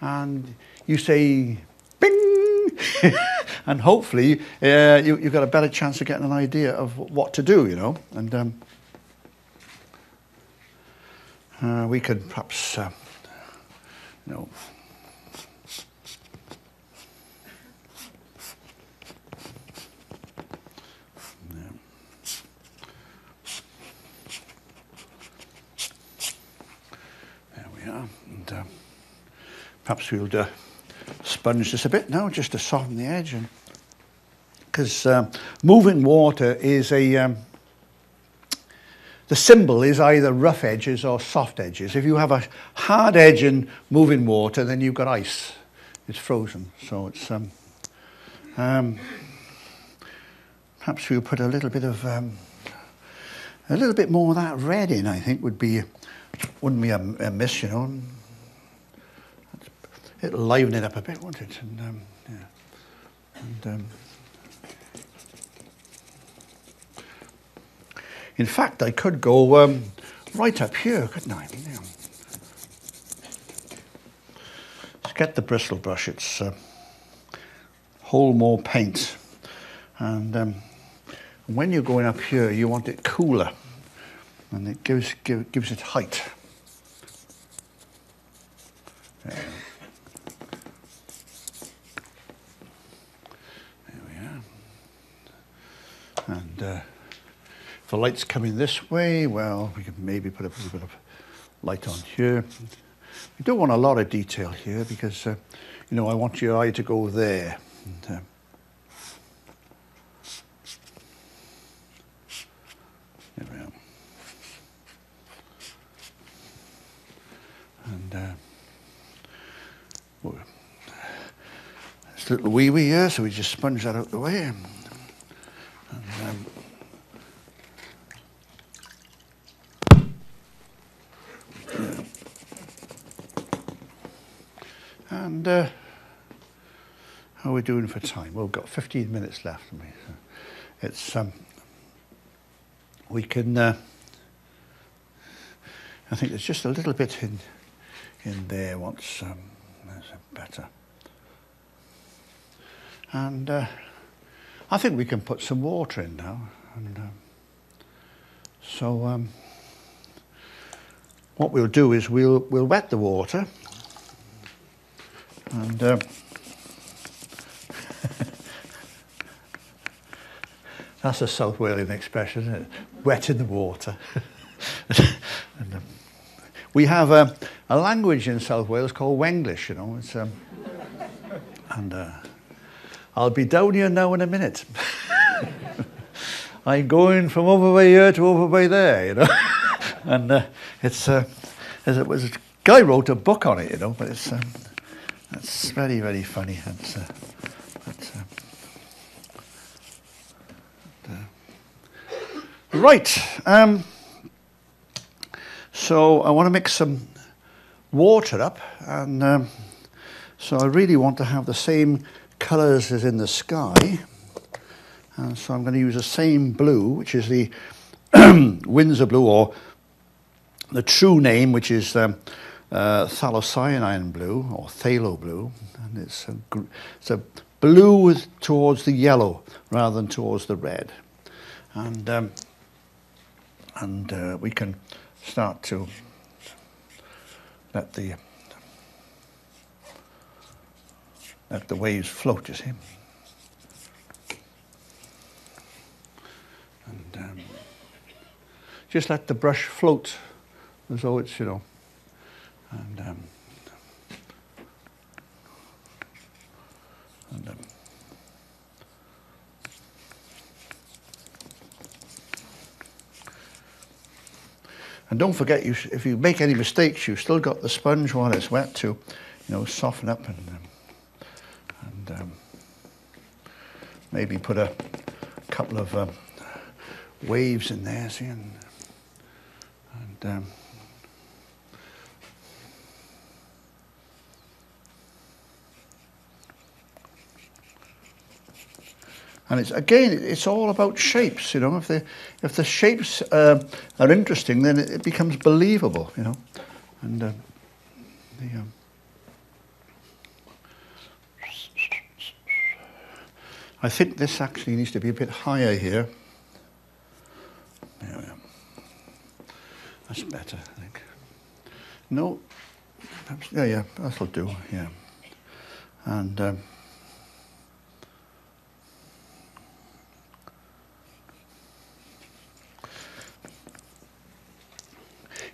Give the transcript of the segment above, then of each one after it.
and you say bing, and hopefully you've got a better chance of getting an idea of what to do, you know. And we could perhaps, you know, and perhaps we'll sponge this a bit now just to soften the edge, and because moving water is the symbol is either rough edges or soft edges. If you have a hard edge in moving water, then you've got ice. It's frozen. So it's perhaps we'll put a little bit more of that red in. I think wouldn't be a miss, you know. It'll liven it up a bit, won't it? And yeah. And in fact, I could go right up here, couldn't I? Yeah. Let's get the bristle brush. It's hold more paint, and when you're going up here, you want it cooler, and it gives it height. There we are. And if the light's coming this way, well, we could maybe put a little bit of light on here. We don't want a lot of detail here because, you know, I want your eye to go there. And, there we are. And this little wee here, so we just sponge that out the way. And, how are we doing for time? Well, we've got 15 minutes left. So it's we can. I think there's just a little bit in there. Once there's better, and I think we can put some water in now. And so what we'll do is we'll wet the water. And that's a South Walian expression, isn't it? Wet in the water. And, we have a language in South Wales called Wenglish, you know. It's, and I'll be down here now in a minute. I'm going from over by here to over by there, you know. And it's a guy wrote a book on it, you know, but it's. That's very, very funny. Right. So I want to mix some water up, and so I really want to have the same colours as in the sky. And so I'm going to use the same blue, which is the Windsor blue, or the true name, which is phthalocyanine blue or phthalo blue, and it's a blue towards the yellow rather than towards the red, and we can start to let the waves float, you see, and just let the brush float as though it's, you know. And don't forget, if you make any mistakes, you've still got the sponge while it's wet to, you know, soften up and maybe put a couple of waves in there, see, and it's all about shapes, you know. If the shapes are interesting, then it becomes believable, you know. And I think this actually needs to be a bit higher here. There we are. That's better, I think. No, perhaps, yeah, that'll do, yeah. And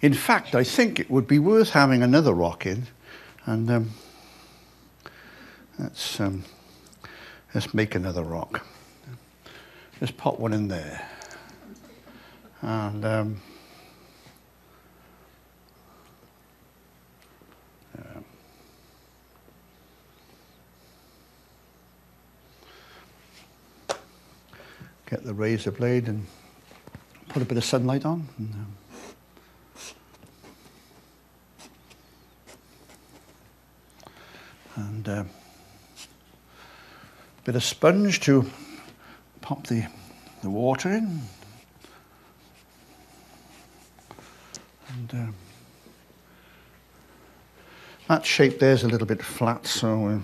in fact, I think it would be worth having another rock in, and let's make another rock. Just pop one in there, and get the razor blade and put a bit of sunlight on. And a bit of sponge to pop the water in. And that shape there's a little bit flat, so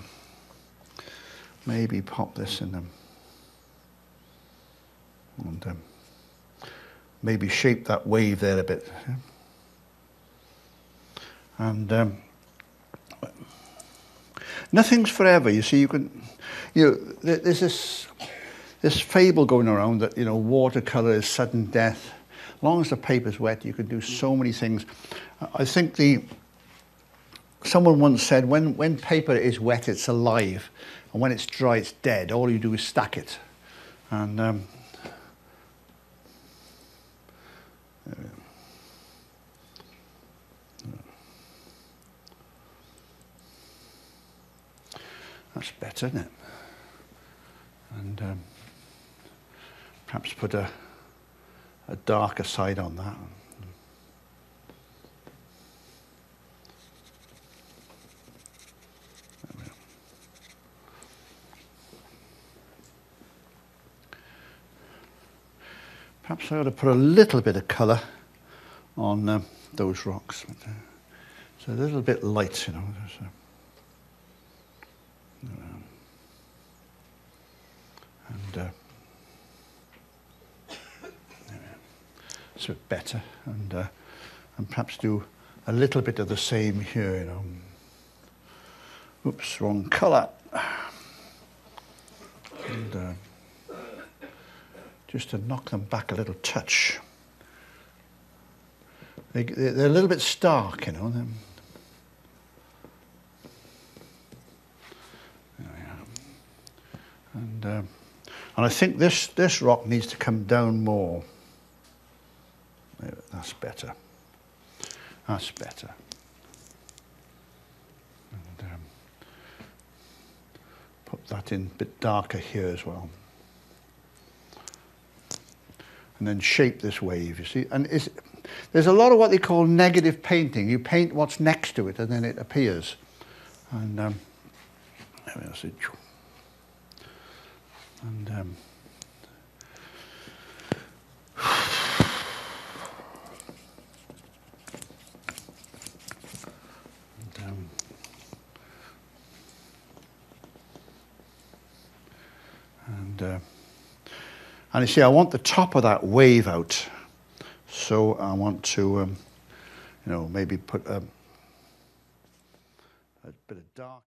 maybe pop this in them. And maybe shape that wave there a bit. And nothing's forever. You see, there's this fable going around that watercolor is sudden death. As long as the paper's wet, you can do so many things. I think someone once said, when paper is wet, it's alive, and when it's dry, it's dead. All you do is stack it, and that's better, isn't it? And perhaps put a darker side on that. Perhaps I ought to put a little bit of colour on those rocks. It's a little bit light, So. And it's a bit better, and perhaps do a little bit of the same here. Oops, wrong colour. And just to knock them back a little touch. They're a little bit stark, There we are. And I think this rock needs to come down more. That's better. That's better. And put that in a bit darker here as well. And then shape this wave, you see. And there's a lot of what they call negative painting. You paint what's next to it and then it appears. And there we are. And you see, I want the top of that wave out, so I want to, maybe put a bit of dark.